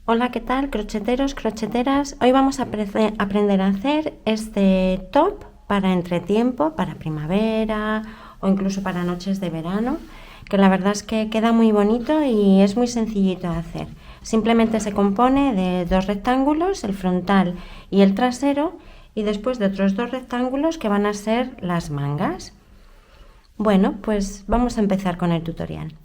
Hola, ¿qué tal, crocheteros, crocheteras? Hoy vamos a aprender a hacer este top para entretiempo, para primavera o incluso para noches de verano, que la verdad es que queda muy bonito y es muy sencillito de hacer. Simplemente se compone de dos rectángulos, el frontal y el trasero, y después de otros dos rectángulos que van a ser las mangas. Bueno, pues vamos a empezar con el tutorial.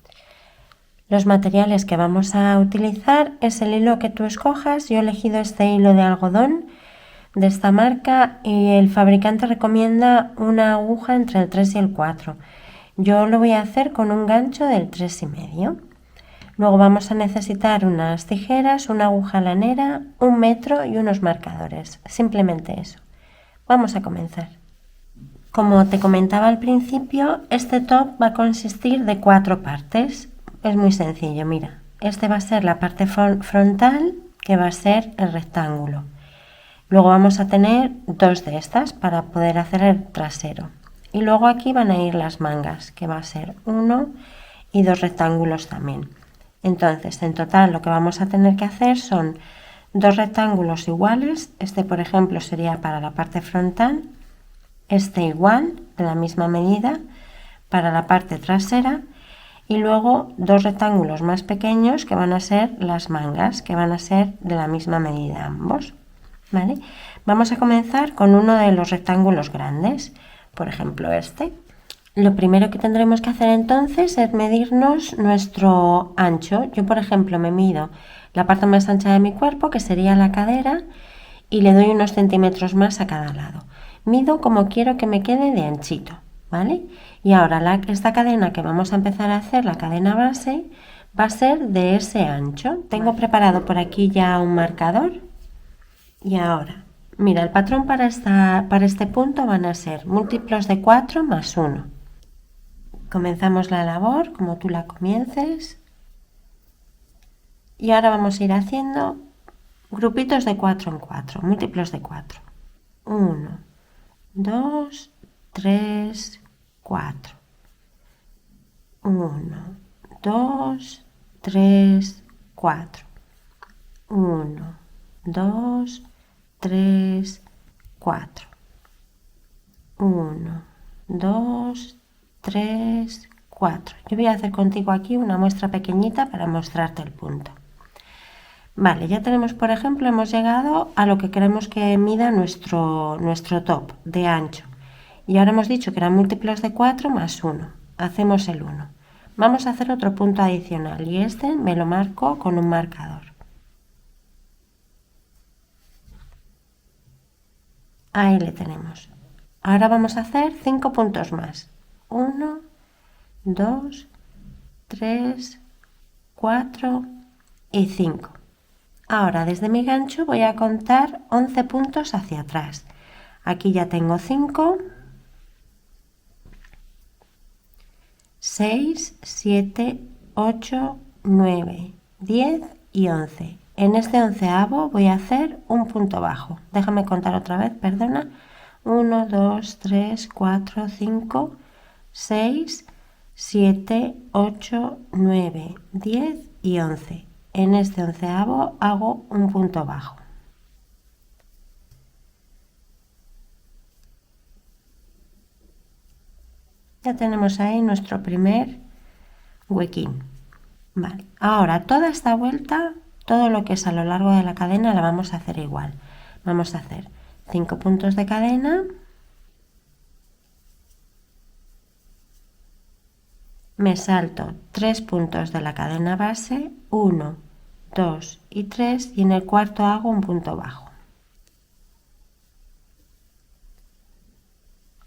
Los materiales que vamos a utilizar es el hilo que tú escojas. Yo he elegido este hilo de algodón de esta marca y el fabricante recomienda una aguja entre el 3 y el 4. Yo lo voy a hacer con un gancho del 3,5. Luego vamos a necesitar unas tijeras, una aguja lanera, 1 metro y unos marcadores. Simplemente eso. Vamos a comenzar. Como te comentaba al principio, este top va a consistir de 4 partes. Es muy sencillo, mira. Este va a ser la parte frontal, que va a ser el rectángulo. Luego vamos a tener dos de estas para poder hacer el trasero. Y luego aquí van a ir las mangas, que va a ser uno y dos rectángulos también. Entonces, en total lo que vamos a tener que hacer son dos rectángulos iguales. Este, por ejemplo, sería para la parte frontal, este igual, de la misma medida, para la parte trasera, y luego dos rectángulos más pequeños que van a ser las mangas, que van a ser de la misma medida ambos. ¿Vale? Vamos a comenzar con uno de los rectángulos grandes, por ejemplo este. Lo primero que tendremos que hacer entonces es medirnos nuestro ancho. Yo, por ejemplo, me mido la parte más ancha de mi cuerpo, que sería la cadera, y le doy unos centímetros más a cada lado. Mido como quiero que me quede de anchito, ¿vale? Y ahora esta cadena que vamos a empezar a hacer, la cadena base, va a ser de ese ancho. Tengo preparado por aquí ya un marcador. Y ahora, mira, el patrón para este punto van a ser múltiplos de 4 más 1. Comenzamos la labor como tú la comiences. Y ahora vamos a ir haciendo grupitos de 4 en 4, múltiplos de 4. 1, 2, 3, 4. 1, 2, 3, 4. 1, 2, 3, 4. 1, 2, 3, 4. Yo voy a hacer contigo aquí una muestra pequeñita para mostrarte el punto. Vale, ya tenemos, por ejemplo, hemos llegado a lo que queremos que mida nuestro top de ancho. Y ahora hemos dicho que eran múltiplos de 4 más 1. Hacemos el 1. Vamos a hacer otro punto adicional y este me lo marco con un marcador. Ahí le tenemos. Ahora vamos a hacer 5 puntos más. 1, 2, 3, 4 y 5. Ahora desde mi gancho voy a contar 11 puntos hacia atrás. Aquí ya tengo 5, 6, 7, 8, 9, 10 y 11. En este onceavo voy a hacer un punto bajo. Déjame contar otra vez, perdona. 1, 2, 3, 4, 5, 6, 7, 8, 9, 10 y 11. En este onceavo hago un punto bajo. Ya tenemos ahí nuestro primer huequín. Vale, ahora toda esta vuelta, todo lo que es a lo largo de la cadena la vamos a hacer igual. Vamos a hacer 5 puntos de cadena, me salto 3 puntos de la cadena base, 1, 2 y 3, y en el cuarto hago un punto bajo.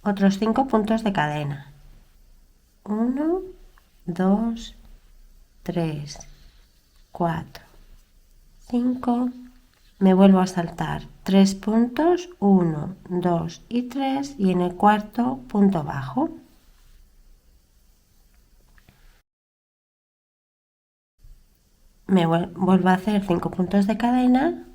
Otros 5 puntos de cadena, 1, 2, 3, 4, 5, me vuelvo a saltar 3 puntos, 1, 2 y 3, y en el cuarto punto bajo. Me vuelvo a hacer 5 puntos de cadena,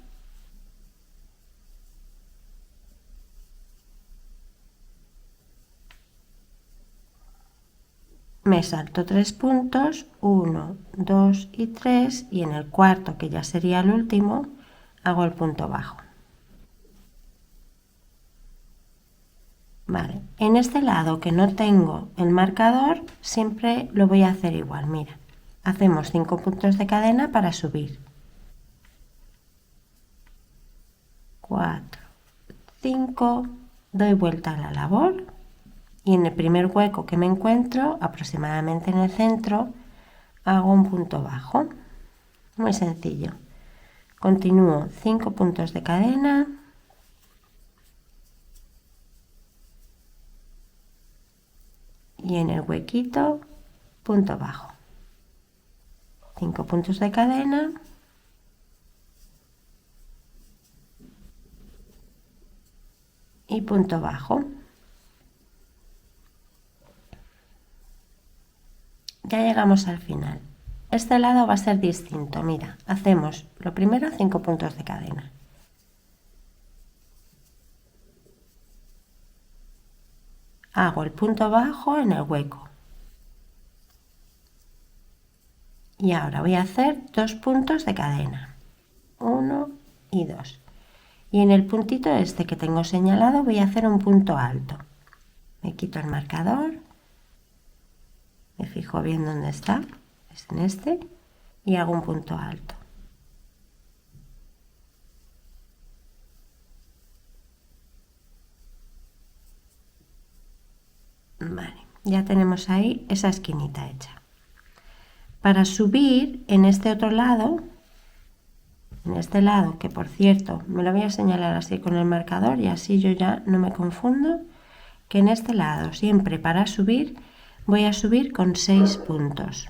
me salto 3 puntos, 1, 2 y 3, y en el cuarto, que ya sería el último, hago el punto bajo. Vale, en este lado que no tengo el marcador, siempre lo voy a hacer igual. Mira, hacemos 5 puntos de cadena para subir. 4, 5, doy vuelta a la labor y en el primer hueco que me encuentro, aproximadamente en el centro, hago un punto bajo. Muy sencillo. Continúo 5 puntos de cadena. Y en el huequito, punto bajo. 5 puntos de cadena. Y punto bajo. Ya llegamos al final. Este lado va a ser distinto. Mira, hacemos lo primero 5 puntos de cadena. Hago el punto bajo en el hueco. Y ahora voy a hacer 2 puntos de cadena. 1 y 2. Y en el puntito este que tengo señalado voy a hacer un punto alto. Me quito el marcador. Me fijo bien dónde está. Es en este. Y hago un punto alto. Vale, ya tenemos ahí esa esquinita hecha. Para subir en este otro lado, en este lado, que por cierto me lo voy a señalar así con el marcador y así yo ya no me confundo, que en este lado siempre para subir voy a subir con 6 puntos.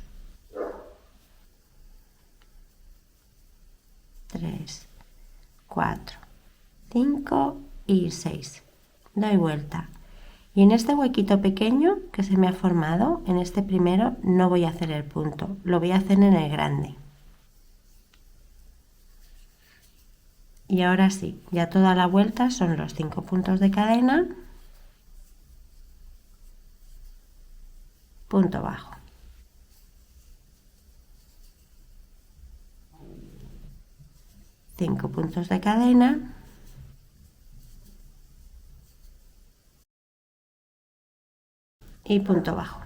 3, 4, 5 y 6. Doy vuelta. Y en este huequito pequeño que se me ha formado, en este primero, no voy a hacer el punto, lo voy a hacer en el grande. Y ahora sí, ya toda la vuelta son los 5 puntos de cadena, punto bajo. Cinco puntos de cadena, y punto bajo.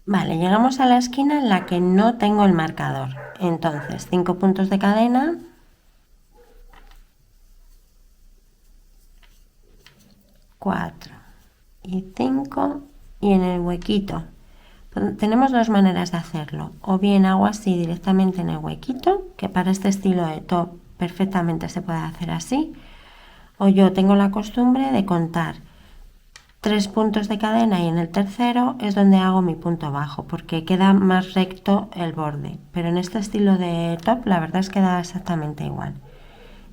Vale, llegamos a la esquina en la que no tengo el marcador. Entonces, 5 puntos de cadena, 4 y 5, y en el huequito. Tenemos dos maneras de hacerlo. O bien hago así directamente en el huequito, que para este estilo de top perfectamente se puede hacer así. O yo tengo la costumbre de contar 3 puntos de cadena y en el tercero es donde hago mi punto bajo, porque queda más recto el borde. Pero en este estilo de top la verdad es que da exactamente igual.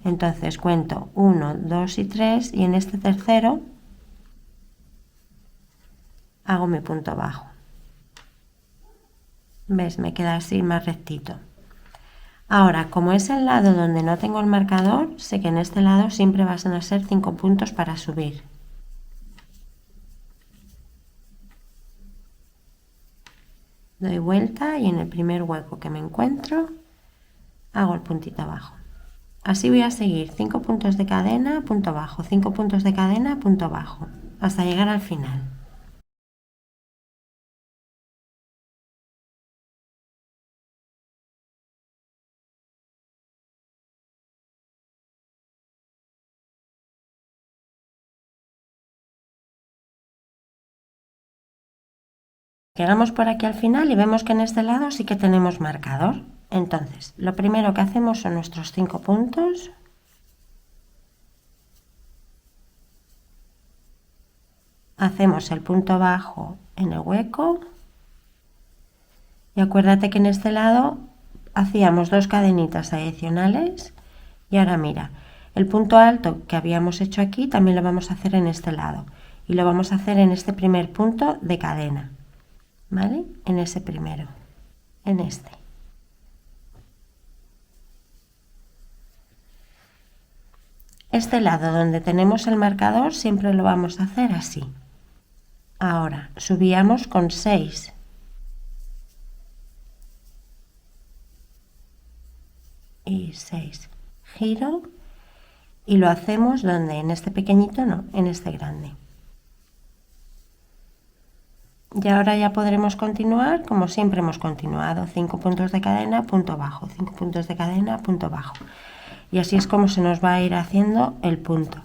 Entonces cuento 1, 2 y 3 y en este tercero hago mi punto bajo. ¿Ves? Me queda así más rectito. Ahora, como es el lado donde no tengo el marcador, sé que en este lado siempre van a ser 5 puntos para subir. Doy vuelta y en el primer hueco que me encuentro hago el puntito abajo. Así voy a seguir 5 puntos de cadena, punto bajo, 5 puntos de cadena, punto bajo, hasta llegar al final. Llegamos por aquí al final y vemos que en este lado sí que tenemos marcador. Entonces, lo primero que hacemos son nuestros 5 puntos. Hacemos el punto bajo en el hueco. Y acuérdate que en este lado hacíamos 2 cadenitas adicionales. Y ahora mira, el punto alto que habíamos hecho aquí también lo vamos a hacer en este lado. Y lo vamos a hacer en este primer punto de cadena. ¿Vale? En ese primero, en este. Este lado donde tenemos el marcador siempre lo vamos a hacer así. Ahora subíamos con 6. Y 6. Giro y lo hacemos donde, en este pequeñito no, en este grande. Y ahora ya podremos continuar como siempre hemos continuado, 5 puntos de cadena, punto bajo, 5 puntos de cadena, punto bajo. Y así es como se nos va a ir haciendo el punto,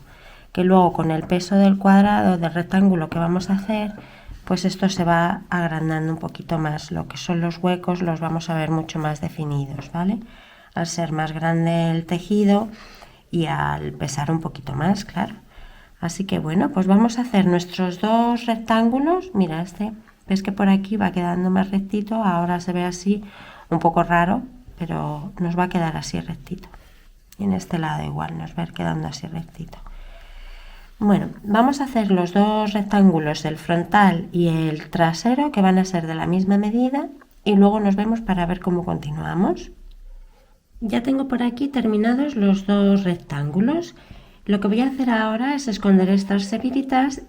que luego con el peso del cuadrado, del rectángulo que vamos a hacer, pues esto se va agrandando un poquito más, lo que son los huecos los vamos a ver mucho más definidos, ¿vale? Al ser más grande el tejido y al pesar un poquito más, claro. Así que bueno, pues vamos a hacer nuestros dos rectángulos. Mira, ves que por aquí va quedando más rectito, ahora se ve así un poco raro, pero nos va a quedar así rectito. Y en este lado igual nos va a ir quedando así rectito. Bueno, vamos a hacer los dos rectángulos, el frontal y el trasero, que van a ser de la misma medida, y luego nos vemos para ver cómo continuamos. Ya tengo por aquí terminados los dos rectángulos. Lo que voy a hacer ahora es esconder estas hebritas,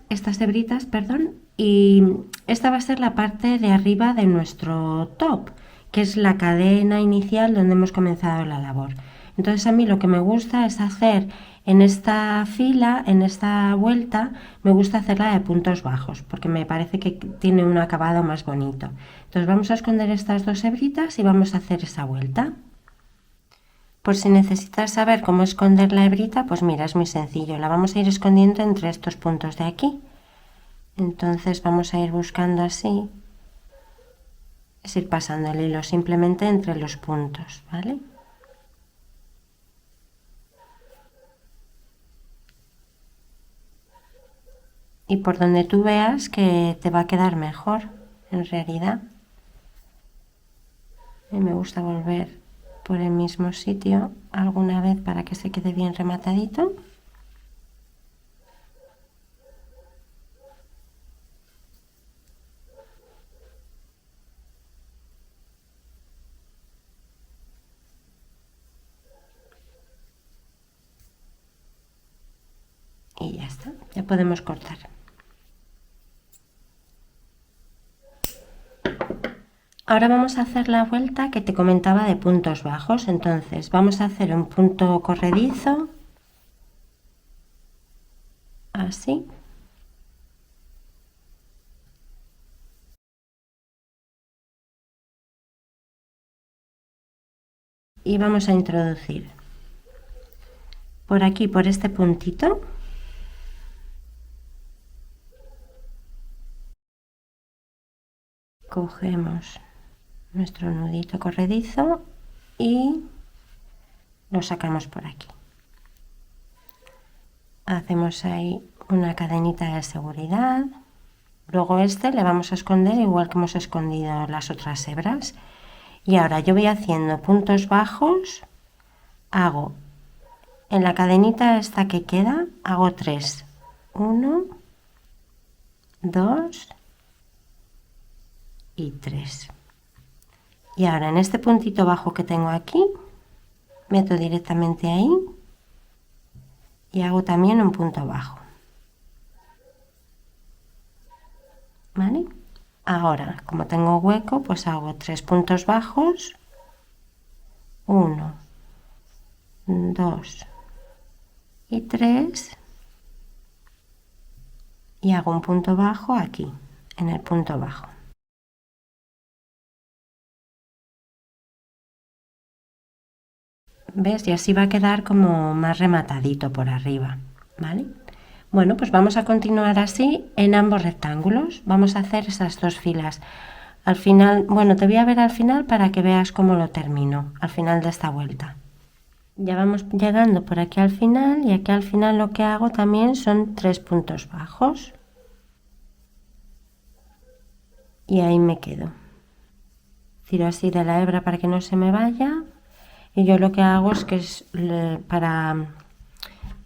y esta va a ser la parte de arriba de nuestro top, que es la cadena inicial donde hemos comenzado la labor. Entonces a mí lo que me gusta es hacer en esta fila, en esta vuelta, me gusta hacerla de puntos bajos, porque me parece que tiene un acabado más bonito. Entonces vamos a esconder estas dos hebritas y vamos a hacer esa vuelta. Por si necesitas saber cómo esconder la hebrita, pues mira, es muy sencillo. La vamos a ir escondiendo entre estos puntos de aquí. Entonces vamos a ir buscando así. Es ir pasando el hilo simplemente entre los puntos, ¿vale? Y por donde tú veas que te va a quedar mejor, en realidad. Y me gusta volver por el mismo sitio alguna vez para que se quede bien rematadito. Y ya está, ya podemos cortar. Ahora vamos a hacer la vuelta que te comentaba de puntos bajos. Entonces vamos a hacer un punto corredizo, así. Y vamos a introducir por aquí, por este puntito, cogemos nuestro nudito corredizo y lo sacamos por aquí. Hacemos ahí una cadenita de seguridad. Luego le vamos a esconder igual que hemos escondido las otras hebras. Y ahora yo voy haciendo puntos bajos, hago en la cadenita esta que queda, hago 3. 1, 2 y 3. Y ahora en este puntito bajo que tengo aquí, meto directamente ahí y hago también un punto bajo. ¿Vale? Ahora, como tengo hueco, pues hago 3 puntos bajos. 1, 2 y 3. Y hago un punto bajo aquí, en el punto bajo. ¿Ves? Y así va a quedar como más rematadito por arriba, ¿vale? Bueno, pues vamos a continuar así en ambos rectángulos. Vamos a hacer esas dos filas. Al final, bueno, te voy a ver al final para que veas cómo lo termino, al final de esta vuelta. Ya vamos llegando por aquí al final, y aquí al final lo que hago también son 3 puntos bajos. Y ahí me quedo. Tiro así de la hebra para que no se me vaya. Y yo lo que hago es que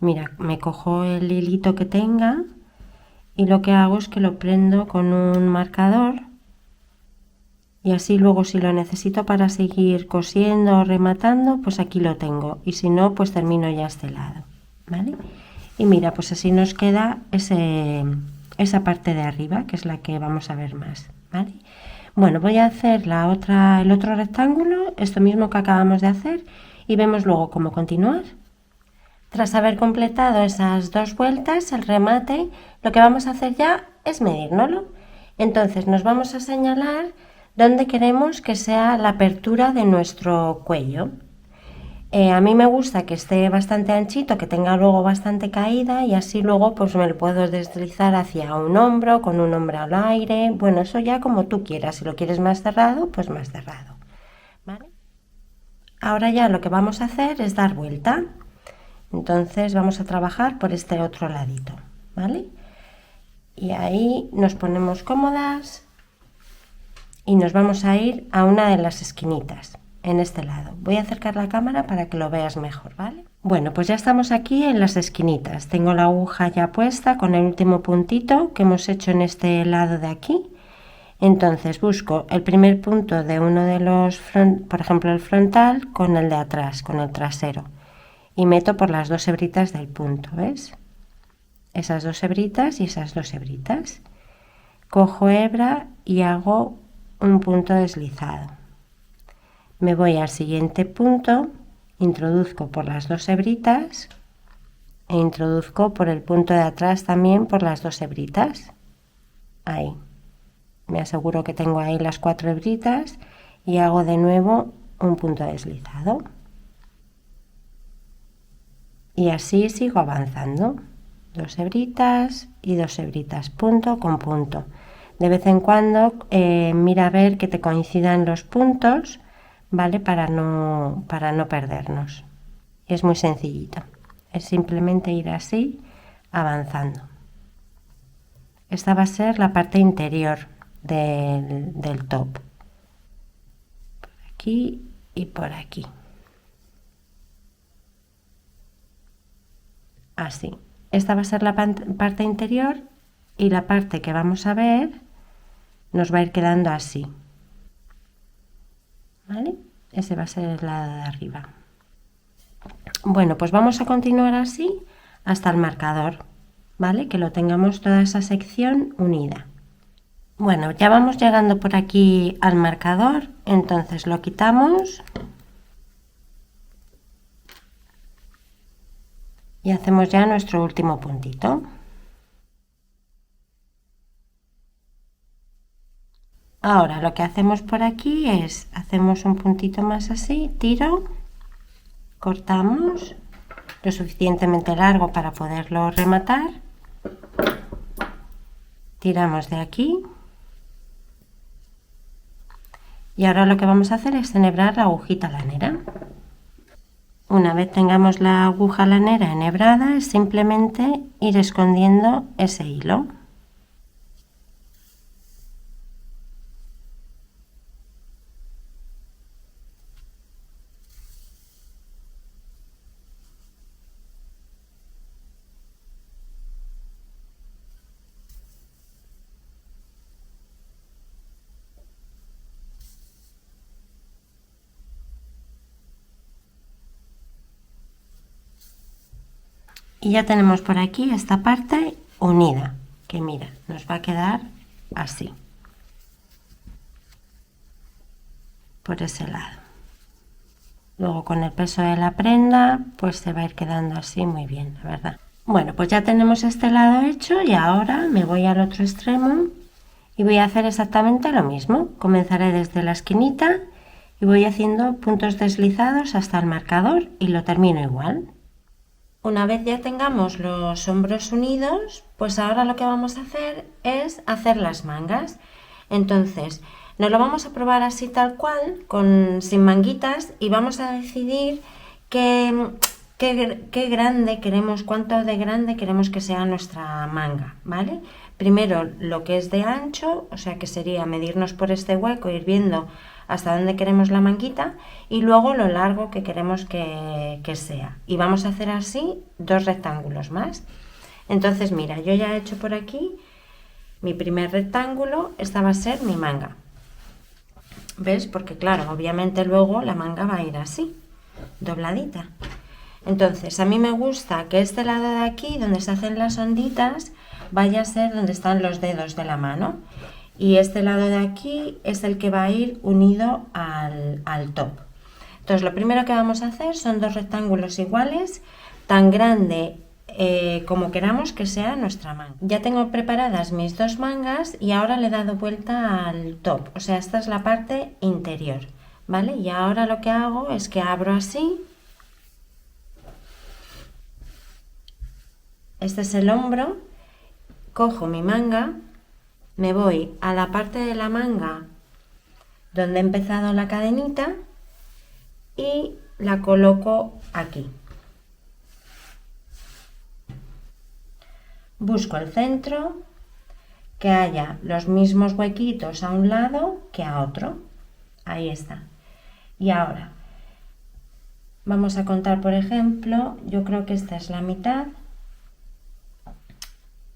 mira, me cojo el hilito que tenga y lo que hago es que lo prendo con un marcador, y así luego si lo necesito para seguir cosiendo o rematando, pues aquí lo tengo, y si no, pues termino ya este lado, ¿vale? Y mira, pues así nos queda esa parte de arriba, que es la que vamos a ver más, ¿vale? Bueno, voy a hacer el otro rectángulo, esto mismo que acabamos de hacer, y vemos luego cómo continuar. Tras haber completado esas 2 vueltas, el remate, lo que vamos a hacer ya es medírnoslo. Entonces nos vamos a señalar dónde queremos que sea la apertura de nuestro cuello. A mí me gusta que esté bastante anchito, que tenga luego bastante caída, y así luego pues me lo puedo deslizar hacia un hombro, con un hombro al aire. Bueno, eso ya como tú quieras. Si lo quieres más cerrado, pues más cerrado, ¿vale? Ahora ya lo que vamos a hacer es dar vuelta. Entonces vamos a trabajar por este otro ladito, ¿vale? Y ahí nos ponemos cómodas y nos vamos a ir a una de las esquinitas, en este lado. Voy a acercar la cámara para que lo veas mejor, ¿vale? Bueno, pues ya estamos aquí en las esquinitas. Tengo la aguja ya puesta con el último puntito que hemos hecho en este lado de aquí. Entonces busco el primer punto de uno de los, por ejemplo el frontal, con el de atrás, con el trasero. Y meto por las 2 hebritas del punto, ¿ves? Esas 2 hebritas y esas 2 hebritas. Cojo hebra y hago un punto deslizado. Me voy al siguiente punto, introduzco por las 2 hebritas e introduzco por el punto de atrás también por las 2 hebritas. Ahí. Me aseguro que tengo ahí las 4 hebritas y hago de nuevo un punto deslizado. Y así sigo avanzando, 2 hebritas y 2 hebritas, punto con punto. De vez en cuando mira a ver que te coincidan los puntos, ¿vale? Para no perdernos. Es muy sencillito, es simplemente ir así avanzando. Esta va a ser la parte interior del top, por aquí y por aquí. Así. Esta va a ser la parte interior y la parte que vamos a ver nos va a ir quedando así, ¿vale? Ese va a ser el lado de arriba. Bueno, pues vamos a continuar así hasta el marcador, ¿vale? Que lo tengamos toda esa sección unida. Bueno, ya vamos llegando por aquí al marcador, entonces lo quitamos. Y hacemos ya nuestro último puntito. Ahora lo que hacemos por aquí es, hacemos un puntito más así, tiro, cortamos lo suficientemente largo para poderlo rematar, tiramos de aquí y ahora lo que vamos a hacer es enhebrar la agujita lanera. Una vez tengamos la aguja lanera enhebrada, es simplemente ir escondiendo ese hilo. Y ya tenemos por aquí esta parte unida, que mira, nos va a quedar así, por ese lado. Luego con el peso de la prenda, pues se va a ir quedando así muy bien, la verdad. Bueno, pues ya tenemos este lado hecho y ahora me voy al otro extremo y voy a hacer exactamente lo mismo. Comenzaré desde la esquinita y voy haciendo puntos deslizados hasta el marcador y lo termino igual. Una vez ya tengamos los hombros unidos, pues ahora lo que vamos a hacer es hacer las mangas. Entonces, nos lo vamos a probar así tal cual, sin manguitas, y vamos a decidir qué grande queremos, cuánto de grande queremos que sea nuestra manga, ¿vale? Primero lo que es de ancho, o sea que sería medirnos por este hueco, ir viendo hasta dónde queremos la manguita y luego lo largo que queremos que sea. Y vamos a hacer así 2 rectángulos más. Entonces mira, yo ya he hecho por aquí mi primer rectángulo, esta va a ser mi manga. ¿Ves? Porque claro, obviamente luego la manga va a ir así, dobladita. Entonces, a mí me gusta que este lado de aquí, donde se hacen las onditas, vaya a ser donde están los dedos de la mano. Y este lado de aquí es el que va a ir unido al top. Entonces, lo primero que vamos a hacer son 2 rectángulos iguales, tan grande como queramos que sea nuestra manga. Ya tengo preparadas mis 2 mangas y ahora le he dado vuelta al top. O sea, esta es la parte interior, ¿vale? Y ahora lo que hago es que abro así. Este es el hombro, cojo mi manga, me voy a la parte de la manga donde he empezado la cadenita y la coloco aquí. Busco el centro, que haya los mismos huequitos a un lado que a otro. Ahí está. Y ahora vamos a contar, por ejemplo, yo creo que esta es la mitad.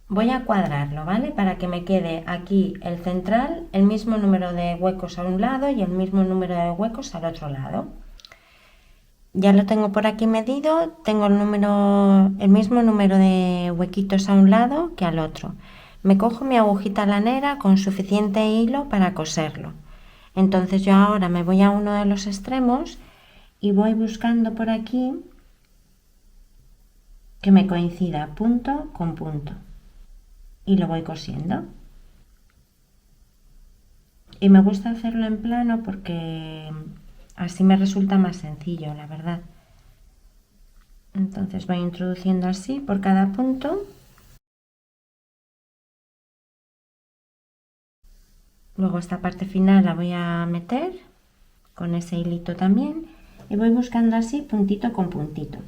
Voy a cuadrarlo, ¿vale? Para que me quede aquí el central, el mismo número de huecos a un lado y el mismo número de huecos al otro lado. Ya lo tengo por aquí medido, tengo el mismo número de huequitos a un lado que al otro. Me cojo mi agujita lanera con suficiente hilo para coserlo. Entonces yo ahora me voy a uno de los extremos y voy buscando por aquí que me coincida punto con punto. Y lo voy cosiendo. Y me gusta hacerlo en plano porque así me resulta más sencillo, la verdad. Entonces voy introduciendo así por cada punto. Luego esta parte final la voy a meter con ese hilito también y voy buscando así puntito con puntito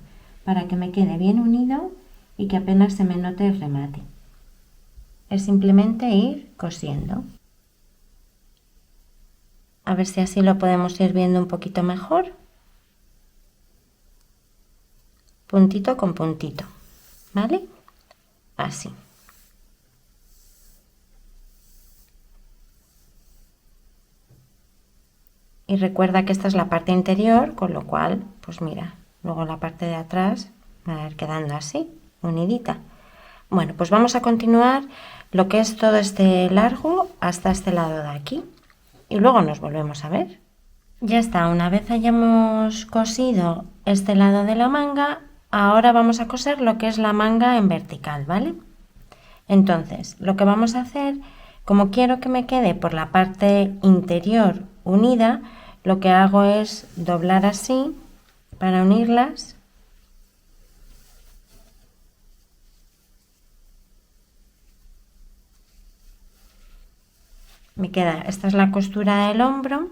para que me quede bien unido y que apenas se me note el remate. Es simplemente ir cosiendo. A ver si así lo podemos ir viendo un poquito mejor. Puntito con puntito, ¿vale? Así. Y recuerda que esta es la parte interior, con lo cual, pues mira, luego la parte de atrás va a ir quedando así, unidita. Bueno, pues vamos a continuar lo que es todo este largo hasta este lado de aquí. Y luego nos volvemos a ver. Ya está, una vez hayamos cosido este lado de la manga, ahora vamos a coser lo que es la manga en vertical, ¿vale? Entonces, lo que vamos a hacer, como quiero que me quede por la parte interior unida, lo que hago es doblar así para unirlas. Me queda, esta es la costura del hombro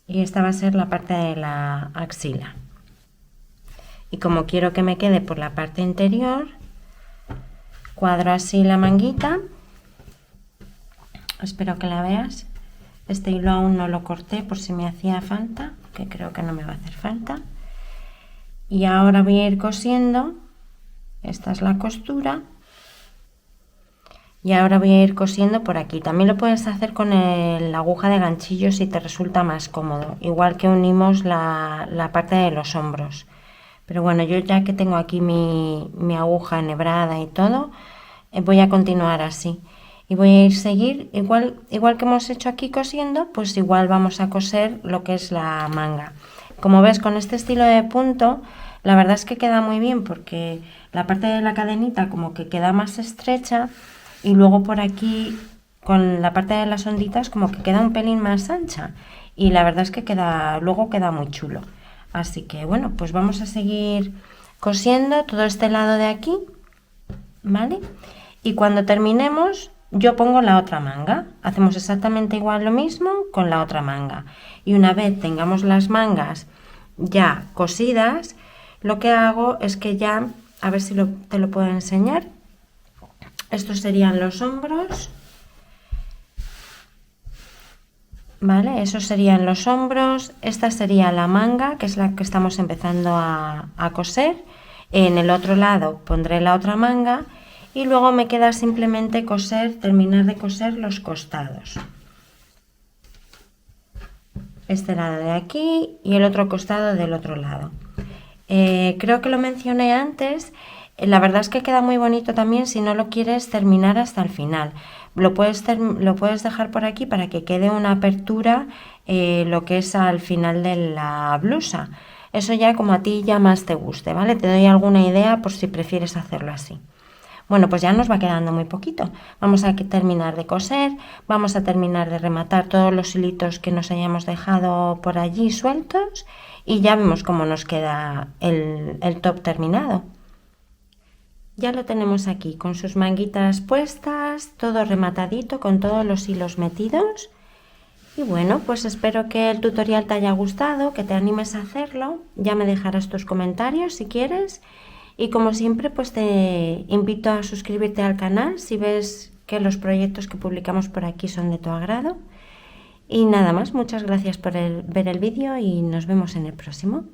y esta va a ser la parte de la axila. Y como quiero que me quede por la parte interior, cuadro así la manguita. Espero que la veas. Este hilo aún no lo corté por si me hacía falta, que creo que no me va a hacer falta. Y ahora voy a ir cosiendo. Esta es la costura. Y ahora voy a ir cosiendo por aquí. También lo puedes hacer con la aguja de ganchillo si te resulta más cómodo. Igual que unimos la parte de los hombros. Pero bueno, yo ya que tengo aquí mi aguja enhebrada y todo, voy a continuar así. Y voy a ir seguir, igual que hemos hecho aquí cosiendo, pues igual vamos a coser lo que es la manga. Como ves, con este estilo de punto, la verdad es que queda muy bien porque la parte de la cadenita como que queda más estrecha y luego por aquí con la parte de las onditas como que queda un pelín más ancha y la verdad es que luego queda muy chulo. Así que bueno, pues vamos a seguir cosiendo todo este lado de aquí, ¿vale? Y cuando terminemos yo pongo la otra manga, hacemos exactamente igual lo mismo con la otra manga y una vez tengamos las mangas ya cosidas, lo que hago es que ya, a ver si te lo puedo enseñar, estos serían los hombros, ¿vale? Esos serían los hombros, esta sería la manga, que es la que estamos empezando a coser, en el otro lado pondré la otra manga y luego me queda simplemente terminar de coser los costados. Este lado de aquí y el otro costado del otro lado. Creo que lo mencioné antes. La verdad es que queda muy bonito también si no lo quieres terminar hasta el final. Lo puedes dejar por aquí para que quede una apertura, lo que es al final de la blusa. Eso ya como a ti ya más te guste, ¿vale? Te doy alguna idea por si prefieres hacerlo así. Bueno, pues ya nos va quedando muy poquito. Vamos a terminar de coser, vamos a terminar de rematar todos los hilitos que nos hayamos dejado por allí sueltos y ya vemos cómo nos queda el top terminado. Ya lo tenemos aquí con sus manguitas puestas, todo rematadito con todos los hilos metidos. Y bueno, pues espero que el tutorial te haya gustado, que te animes a hacerlo. Ya me dejarás tus comentarios si quieres. Y como siempre, pues te invito a suscribirte al canal si ves que los proyectos que publicamos por aquí son de tu agrado. Y nada más, muchas gracias por ver el vídeo y nos vemos en el próximo.